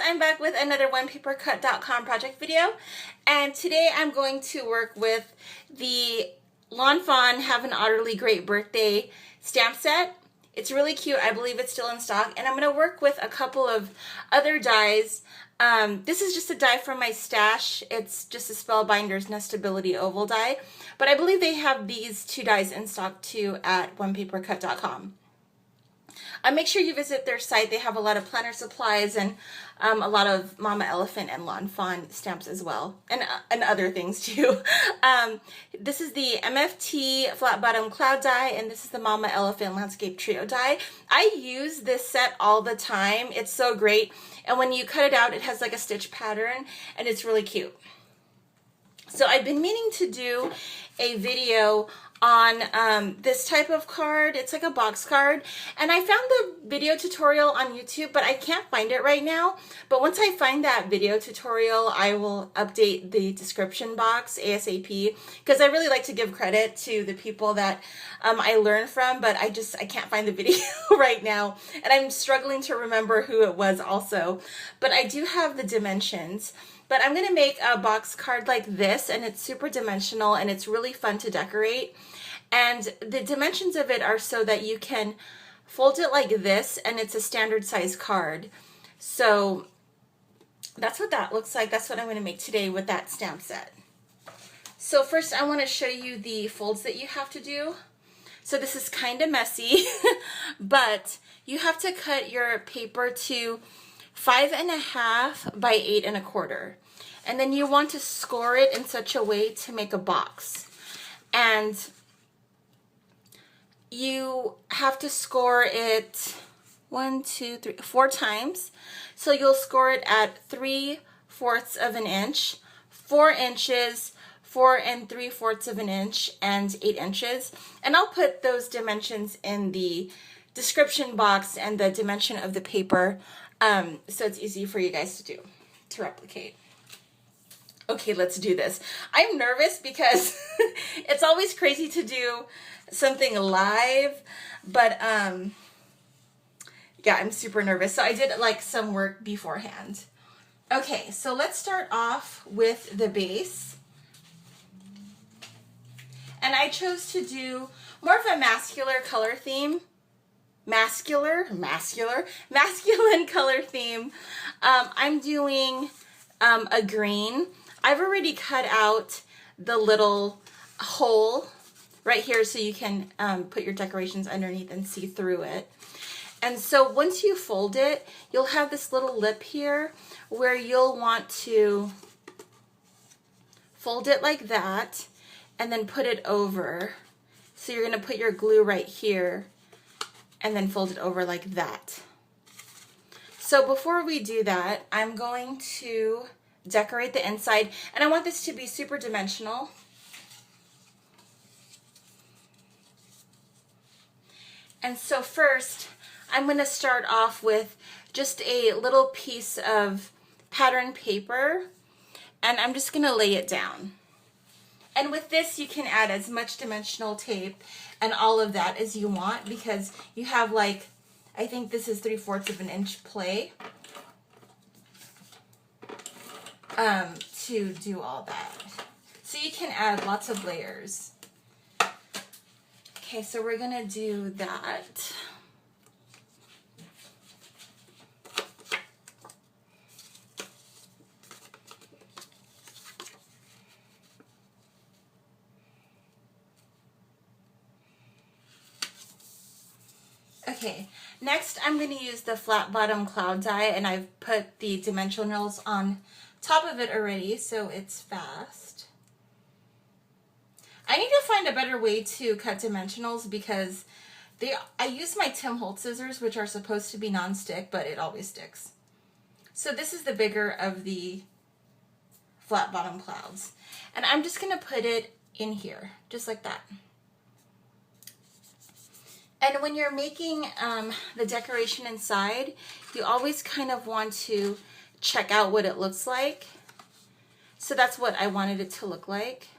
I'm back with another OnePaperCut.com project video, and today I'm going to work with the Fawn Have an Utterly Great Birthday stamp set. It's really cute. I believe it's still in stock, and I'm going to work with a couple of other dies. This is just a die from my stash. It's just a Spellbinders Nestability Oval die, but I believe they have these two dies in stock too at OnePaperCut.com. Make sure you visit their site. They have a lot of planner supplies and a lot of Mama Elephant and Lawn Fawn stamps as well, and other things too. This is the MFT Flat Bottom Cloud die, and this is the Mama Elephant Landscape Trio die. I use this set all the time. It's so great, and when you cut it out, it has like a stitch pattern, and it's really cute. So I've been meaning to do a video on this type of card. It's like a box card, and I found the video tutorial on YouTube, but I can't find it right now. But once I find that video tutorial, I will update the description box ASAP, because I really like to give credit to the people that I learn from, but I can't find the video right now, and I'm struggling to remember who it was also. But I do have the dimensions. But I'm going to make a box card like this, and it's super dimensional, and it's really fun to decorate. And the dimensions of it are so that you can fold it like this, and it's a standard size card. So that's what that looks like. That's what I'm going to make today with that stamp set. So first I want to show you the folds that you have to do. So this is kind of messy, but you have to cut your paper to 5.5 by 8.25, and then you want to score it in such a way to make a box, and you have to score it 4 times. So you'll score it at 3/4 of an inch, 4 inches, 4 3/4 of an inch, and 8 inches. And I'll put those dimensions in the description box and the dimension of the paper, so it's easy for you guys to replicate. Okay, let's do this. I'm nervous because it's always crazy to do something live, but yeah, I'm super nervous. So I did like some work beforehand. Okay, so let's start off with the base. And I chose to do more of a masculine color theme. Masculine color theme. I'm doing a green. I've already cut out the little hole right here so you can put your decorations underneath and see through it. And so once you fold it, you'll have this little lip here where you'll want to fold it like that and then put it over. So you're going to put your glue right here and then fold it over like that. So before we do that, I'm going to decorate the inside, and I want this to be super dimensional. And so first, I'm going to start off with just a little piece of pattern paper, and I'm just going to lay it down. And with this, you can add as much dimensional tape and all of that as you want, because you have like, I think this is 3/4 of an inch play to do all that. So you can add lots of layers. Okay, so we're gonna do that. Okay, next I'm going to use the flat bottom cloud die, and I've put the dimensionals on top of it already, so it's fast. I need to find a better way to cut dimensionals because I use my Tim Holtz scissors, which are supposed to be non-stick, but it always sticks. So this is the bigger of the flat bottom clouds, and I'm just going to put it in here, just like that. And when you're making the decoration inside, you always kind of want to check out what it looks like. So that's what I wanted it to look like.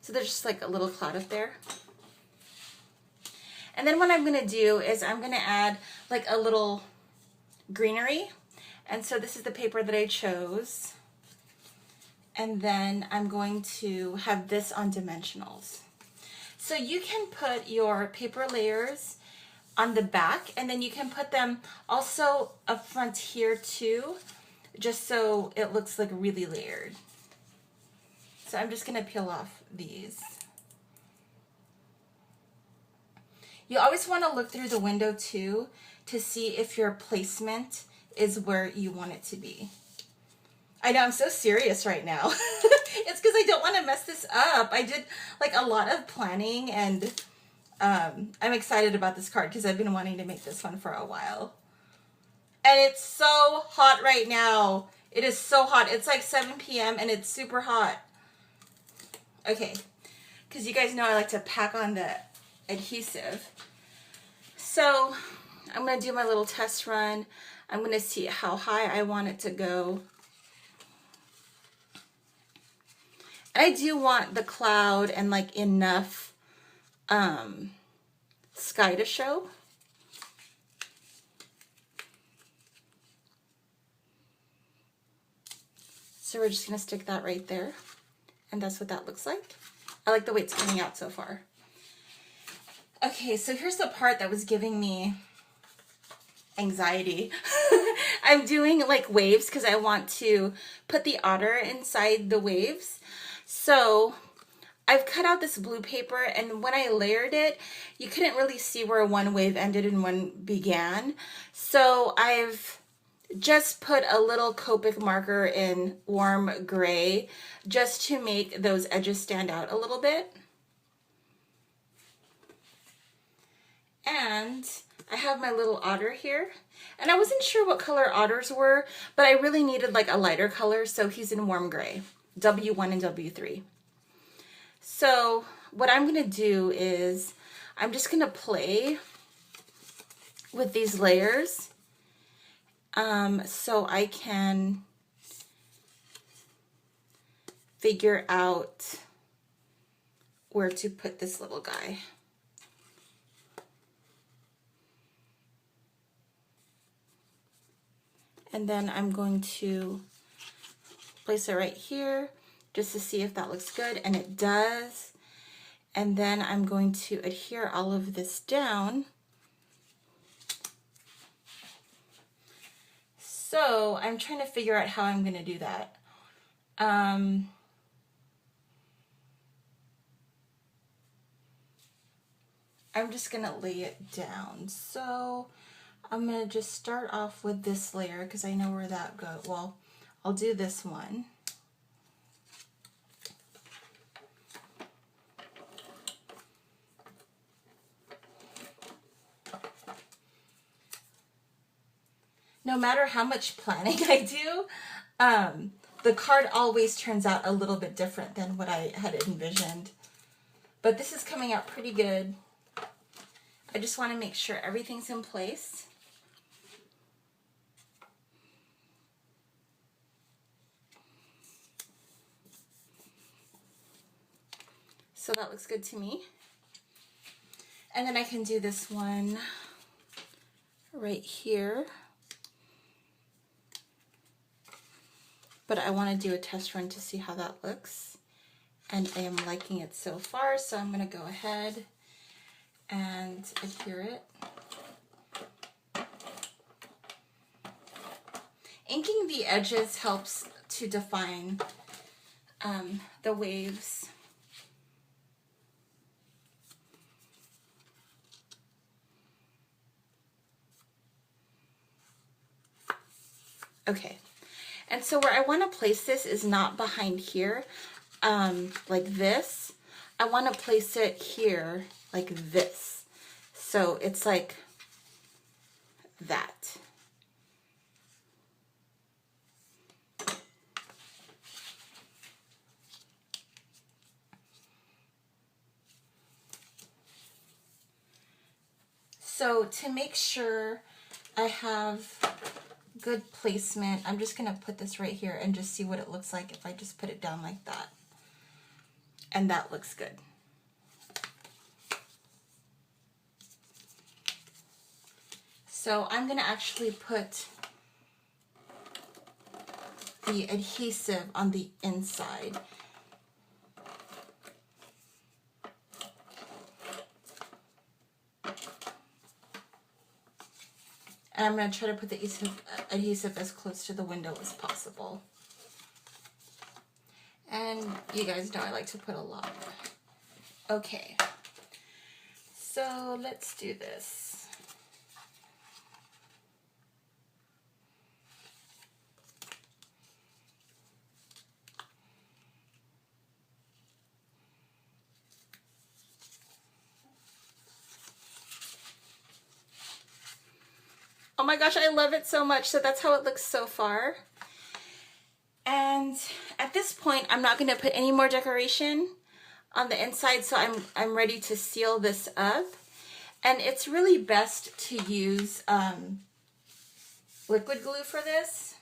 So there's just like a little cloud up there. And then what I'm going to do is I'm going to add like a little greenery, And so this is the paper that I chose. And then I'm going to have this on dimensionals. So you can put your paper layers on the back, and then you can put them also up front here too, just so it looks like really layered. So I'm just gonna peel off these. You always want to look through the window too to see if your placement is where you want it to be. I know I'm so serious right now. It's because I don't want to mess this up. I did like a lot of planning, and I'm excited about this card because I've been wanting to make this one for a while. And it's so hot right now. It is so hot. It's like 7 p.m. and it's super hot. Okay, because you guys know I like to pack on the adhesive. So I'm going to do my little test run. I'm going to see how high I want it to go. I do want the cloud and like enough sky to show. So we're just going to stick that right there. And that's what that looks like. I like the way it's coming out so far. Okay, so here's the part that was giving me anxiety. I'm doing like waves because I want to put the otter inside the waves. So I've cut out this blue paper, and when I layered it, you couldn't really see where one wave ended and one began. So I've just put a little Copic marker in warm gray just to make those edges stand out a little bit. And I have my little otter here, and I wasn't sure what color otters were, but I really needed like a lighter color, so he's in warm gray, W1 and W3. So what I'm going to do is I'm just going to play with these layers so I can figure out where to put this little guy. And then I'm going to place it right here just to see if that looks good, and it does. And then I'm going to adhere all of this down. So I'm trying to figure out how I'm going to do that. I'm just going to lay it down. So I'm going to just start off with this layer because I know where that goes. Well, I'll do this one. No matter how much planning I do, the card always turns out a little bit different than what I had envisioned. But this is coming out pretty good. I just want to make sure everything's in place. So that looks good to me. And then I can do this one right here. But I want to do a test run to see how that looks. And I am liking it so far, so I'm going to go ahead and adhere it. Inking the edges helps to define the waves. Okay. And so where I want to place this is not behind here, like this. I want to place it here, like this. So it's like that. So to make sure I have good placement, I'm just going to put this right here and just see what it looks like if I just put it down like that. And that looks good. So I'm going to actually put the adhesive on the inside. And I'm going to try to put the adhesive as close to the window as possible. And you guys know I like to put a lot. Okay, so let's do this. Oh my gosh, I love it so much. So that's how it looks so far. And at this point, I'm not going to put any more decoration on the inside, so I'm ready to seal this up. And it's really best to use liquid glue for this,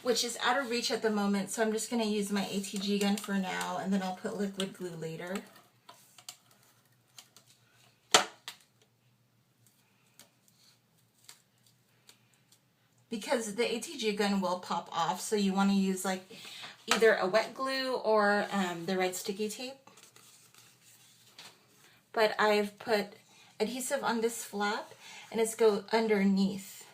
which is out of reach at the moment, so I'm just going to use my ATG gun for now, and then I'll put liquid glue later. Because the ATG gun will pop off, so you want to use like either a wet glue or the red sticky tape. But I've put adhesive on this flap, and it's go underneath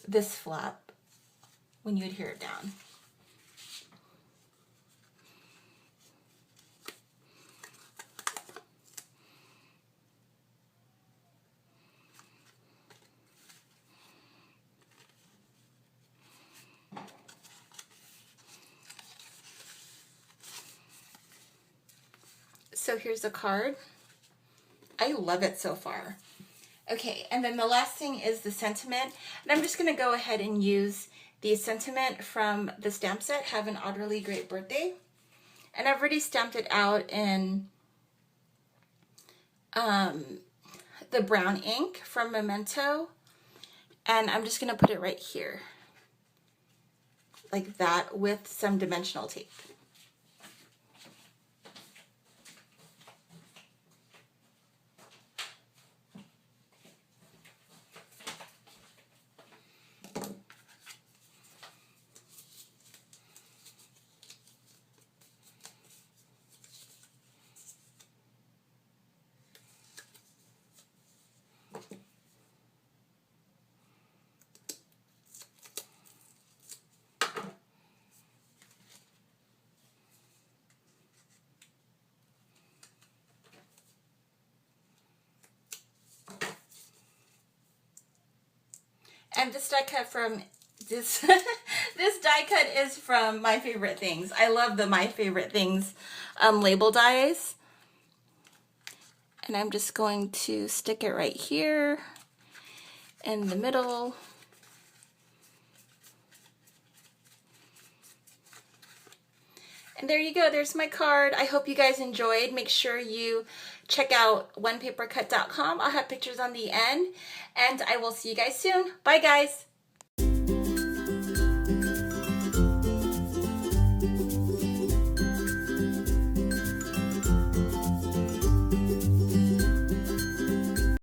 this flap when you adhere it down. So here's the card. I love it so far. Okay, and then the last thing is the sentiment. And I'm just going to go ahead and use the sentiment from the stamp set, Have an Utterly Great Birthday. And I've already stamped it out in the brown ink from Memento. And I'm just going to put it right here, like that, with some dimensional tape. And this die cut from this this die cut is from My Favorite Things. I love the My Favorite Things label dies. And I'm just going to stick it right here in the middle. And there you go, there's my card. I hope you guys enjoyed. Make sure you check out onepapercut.com. I'll have pictures on the end. And I will see you guys soon. Bye guys.